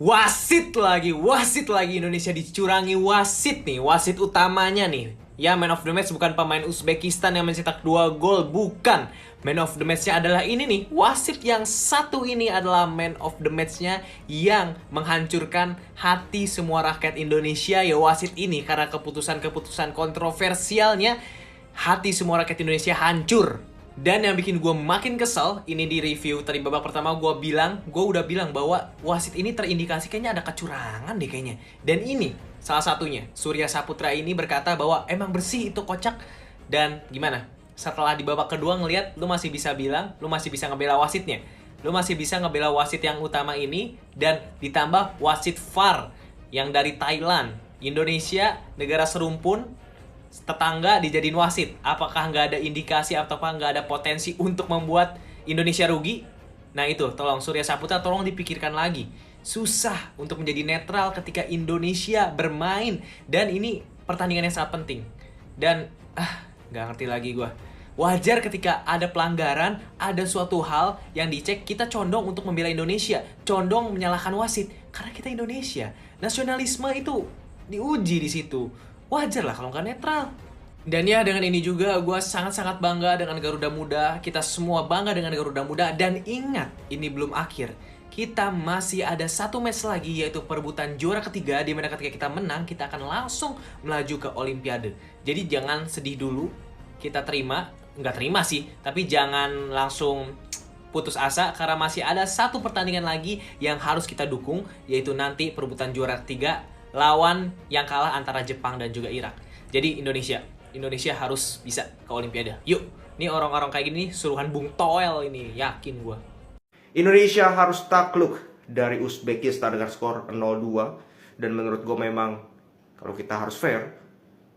Wasit lagi Indonesia dicurangi wasit nih, wasit utamanya nih. Ya, man of the match bukan pemain Uzbekistan yang mencetak 2 gol, bukan. Man of the match-nya adalah ini nih, wasit yang satu ini adalah man of the match-nya yang menghancurkan hati semua rakyat Indonesia ya wasit ini. Karena keputusan-keputusan kontroversialnya, hati semua rakyat Indonesia hancur. Dan yang bikin gue makin kesel, ini di review tadi babak pertama gue udah bilang bahwa wasit ini terindikasi kayaknya ada kecurangan deh kayaknya. Dan ini salah satunya, Surya Saputra ini berkata bahwa emang bersih itu kocak. Dan gimana? Setelah di babak kedua ngelihat, lu masih bisa bilang, lu masih bisa ngebela wasitnya. Lu masih bisa ngebela wasit yang utama ini, dan ditambah wasit VAR yang dari Thailand. Indonesia, negara serumpun, tetangga dijadiin wasit. Apakah nggak ada indikasi ataukah nggak ada potensi untuk membuat Indonesia rugi? Nah itu, tolong Surya Saputra tolong dipikirkan lagi. Susah untuk menjadi netral ketika Indonesia bermain. Dan ini pertandingan yang sangat penting. Dan nggak ngerti lagi gue. Wajar ketika ada pelanggaran, ada suatu hal yang dicek, kita condong untuk membela Indonesia, condong menyalahkan wasit karena kita Indonesia. Nasionalisme itu diuji di situ. Wajar lah kalau nggak netral. Dan ya, dengan ini juga gue sangat-sangat bangga dengan Garuda Muda. Kita semua bangga dengan Garuda Muda. Dan ingat, ini belum akhir. Kita masih ada satu match lagi, yaitu perebutan juara ketiga, di mana ketika kita menang, kita akan langsung melaju ke Olimpiade. Jadi jangan sedih dulu, kita nggak terima sih, tapi jangan langsung putus asa, karena masih ada satu pertandingan lagi yang harus kita dukung, yaitu nanti perebutan juara ketiga lawan yang kalah antara Jepang dan juga Irak. Jadi Indonesia harus bisa ke Olimpiade. Yuk, ini orang-orang kayak gini suruhan Bung Toel ini, yakin gue. Indonesia harus takluk dari Uzbekistan dengan skor 0-2. Dan menurut gue memang, kalau kita harus fair,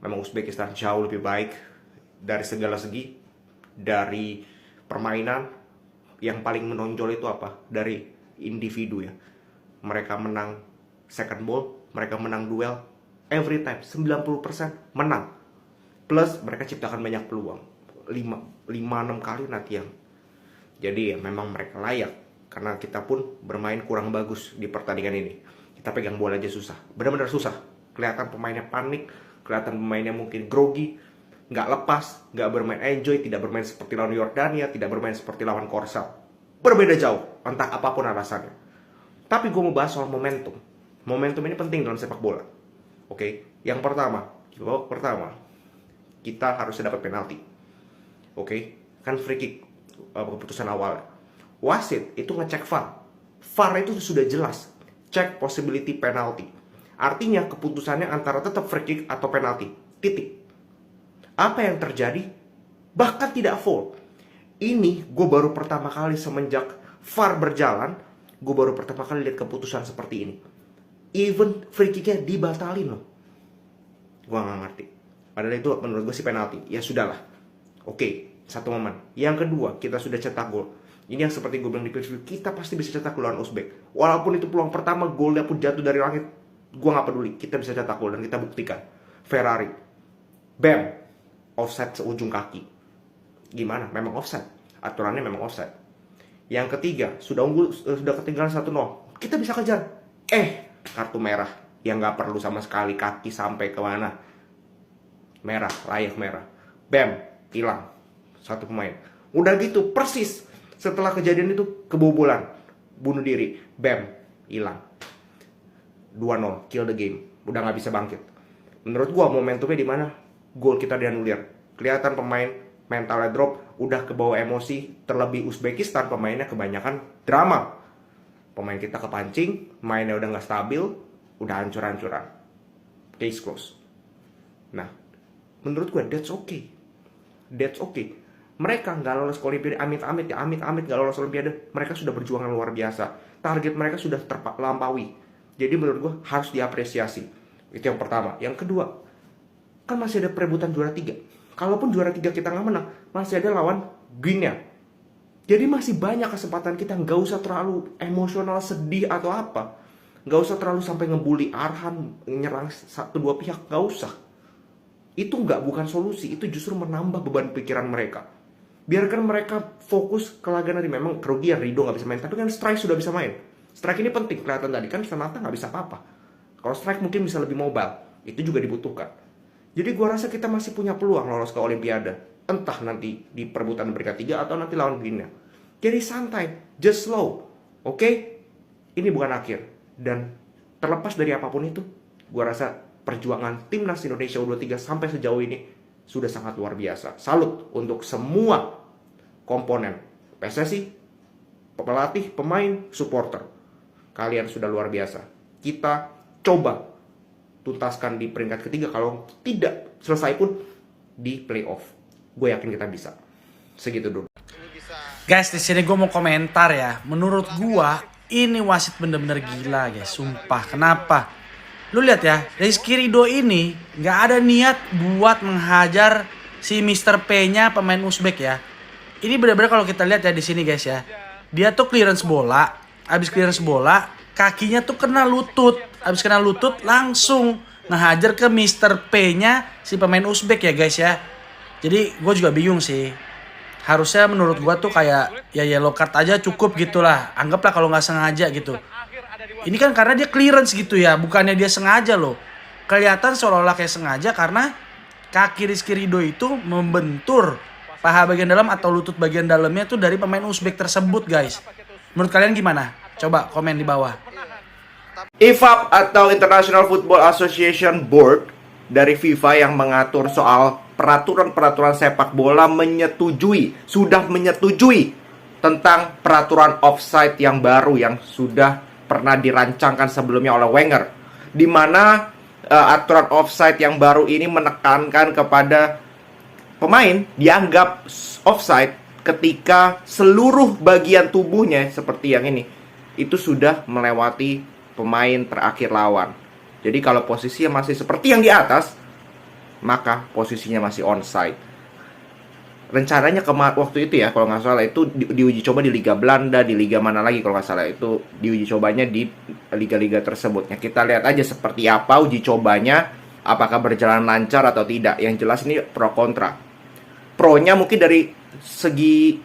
memang Uzbekistan jauh lebih baik dari segala segi. Dari permainan, yang paling menonjol itu apa? Dari individu ya. Mereka menang second ball, mereka menang duel every time, 90% menang. Plus mereka ciptakan banyak peluang, 5-6 kali latihan. Jadi ya memang mereka layak, karena kita pun bermain kurang bagus di pertandingan ini. Kita pegang bola aja susah, benar-benar susah. Kelihatan pemainnya panik, kelihatan pemainnya mungkin grogi, nggak lepas, nggak bermain enjoy, tidak bermain seperti lawan Yordania, tidak bermain seperti lawan Korsel. Berbeda jauh, entah apapun alasannya. Tapi gue mau bahas soal momentum. Momentum ini penting dalam sepak bola. Oke, yang pertama, kita harus dapat penalti. Oke, kan free kick keputusan awal. Wasit itu ngecek VAR. VAR itu sudah jelas, cek possibility penalti. Artinya keputusannya antara tetap free kick atau penalti. Titik. Apa yang terjadi? Bahkan tidak foul. Ini gue baru pertama kali semenjak VAR berjalan, gue baru pertama kali lihat keputusan seperti ini. Even free kicknya dibatalin loh. Gue gak ngerti. Padahal itu menurut gue sih penalti. Ya sudahlah. Oke, satu momen. Yang kedua, kita sudah cetak gol. Ini yang seperti gue bilang di preview, kita pasti bisa cetak gol lawan Uzbek. Walaupun itu peluang pertama, golnya pun jatuh dari langit, gue gak peduli. Kita bisa cetak gol dan kita buktikan. Ferrari. Bam. Offside seujung kaki. Gimana? Memang offside. Aturannya memang offside. Yang ketiga, sudah ketinggalan 1-0. Kita bisa kejar. Kartu merah yang gak perlu sama sekali, kaki sampai kemana. Merah, layak merah. Bam, hilang satu pemain. Udah gitu, persis setelah kejadian itu kebobolan, bunuh diri. Bam, hilang. 2-0, kill the game. Udah gak bisa bangkit. Menurut gua momentumnya di mana? Gol kita dianulir. Kelihatan pemain mentalnya drop, udah kebawa emosi. Terlebih Uzbekistan, pemainnya kebanyakan drama. Pemain kita kepancing, mainnya udah gak stabil, udah hancur-hancuran. Case close. Nah, menurut gue that's okay. That's okay. Mereka gak lolos ke Olimpiade, amit-amit gak lolos Olimpiade. Mereka sudah berjuang luar biasa. Target mereka sudah terlampaui. Jadi menurut gue harus diapresiasi. Itu yang pertama. Yang kedua, kan masih ada perebutan juara 3. Kalaupun juara 3 kita gak menang, masih ada lawan Guinea. Jadi masih banyak kesempatan kita, nggak usah terlalu emosional, sedih atau apa. Nggak usah terlalu sampai ngebully Arhan, nyerang satu dua pihak, nggak usah. Itu bukan solusi, itu justru menambah beban pikiran mereka. Biarkan mereka fokus ke laga nanti. Memang kerugian Rido nggak bisa main, tapi kan Strike sudah bisa main. Strike ini penting, kelihatan tadi kan Samantha nggak bisa apa-apa. Kalau strike mungkin bisa lebih mobile, itu juga dibutuhkan. Jadi gua rasa kita masih punya peluang lolos ke Olimpiade. Entah nanti di perebutan peringkat 3 atau nanti lawan Guinea. Jadi santai, just slow. Oke? Ini bukan akhir. Dan terlepas dari apapun itu, gua rasa perjuangan timnas Indonesia U23 sampai sejauh ini sudah sangat luar biasa. Salut untuk semua komponen PSSI, pelatih, pemain, supporter. Kalian sudah luar biasa. Kita coba tuntaskan di peringkat ketiga. Kalau tidak selesai pun di playoff. Gue yakin kita bisa. Segitu dulu. Guys, di sini gue mau komentar ya. Menurut gue ini wasit bener-bener gila guys. Sumpah. Kenapa? Lu lihat ya, Rizky Ridho ini nggak ada niat buat menghajar si Mr. P-nya pemain Uzbek ya. Ini benar-benar kalau kita lihat ya di sini guys ya. Dia tuh clearance bola, habis clearance bola, kakinya tuh kena lutut. Habis kena lutut langsung ngehajar ke Mr. P-nya si pemain Uzbek ya guys ya. Jadi gue juga bingung sih. Harusnya menurut gue tuh kayak ya yellow card aja cukup gitulah. Anggaplah kalau nggak sengaja gitu. Ini kan karena dia clearance gitu ya, bukannya dia sengaja loh. Kelihatan seolah-olah kayak sengaja karena kaki Rizky Ridho itu membentur paha bagian dalam atau lutut bagian dalamnya tuh dari pemain Uzbek tersebut guys. Menurut kalian gimana? Coba komen di bawah. IFAB atau International Football Association Board dari FIFA yang mengatur soal peraturan-peraturan sepak bola sudah menyetujui tentang peraturan offside yang baru yang sudah pernah dirancangkan sebelumnya oleh Wenger, di mana aturan offside yang baru ini menekankan kepada pemain dianggap offside ketika seluruh bagian tubuhnya seperti yang ini itu sudah melewati pemain terakhir lawan. Jadi kalau posisinya masih seperti yang di atas, maka posisinya masih onside. Rencananya waktu itu ya, kalau nggak salah itu diuji coba di Liga Belanda, di Liga mana lagi kalau nggak salah itu diuji cobanya di liga-liga tersebut. Ya, kita lihat aja seperti apa uji cobanya, apakah berjalan lancar atau tidak. Yang jelas ini pro kontra. Pro-nya mungkin dari segi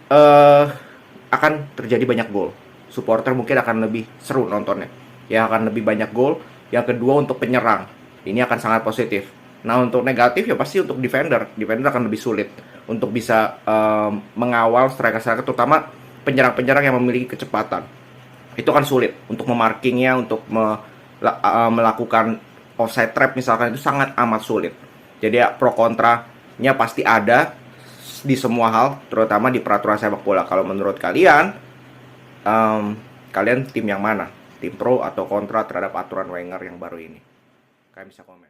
akan terjadi banyak gol. Supporter mungkin akan lebih seru nontonnya. Ya akan lebih banyak gol. Yang kedua untuk penyerang. Ini akan sangat positif. Nah untuk negatif ya pasti untuk defender. Defender akan lebih sulit untuk bisa mengawal striker-striker, terutama penyerang-penyerang yang memiliki kecepatan. Itu kan sulit untuk memarkingnya, untuk melakukan offside trap misalkan, itu sangat amat sulit. Jadi ya, pro kontranya pasti ada di semua hal, terutama di peraturan sepak bola. Kalau menurut kalian, kalian tim yang mana? Tim pro atau kontra terhadap aturan Wenger yang baru ini? Kalian bisa komen.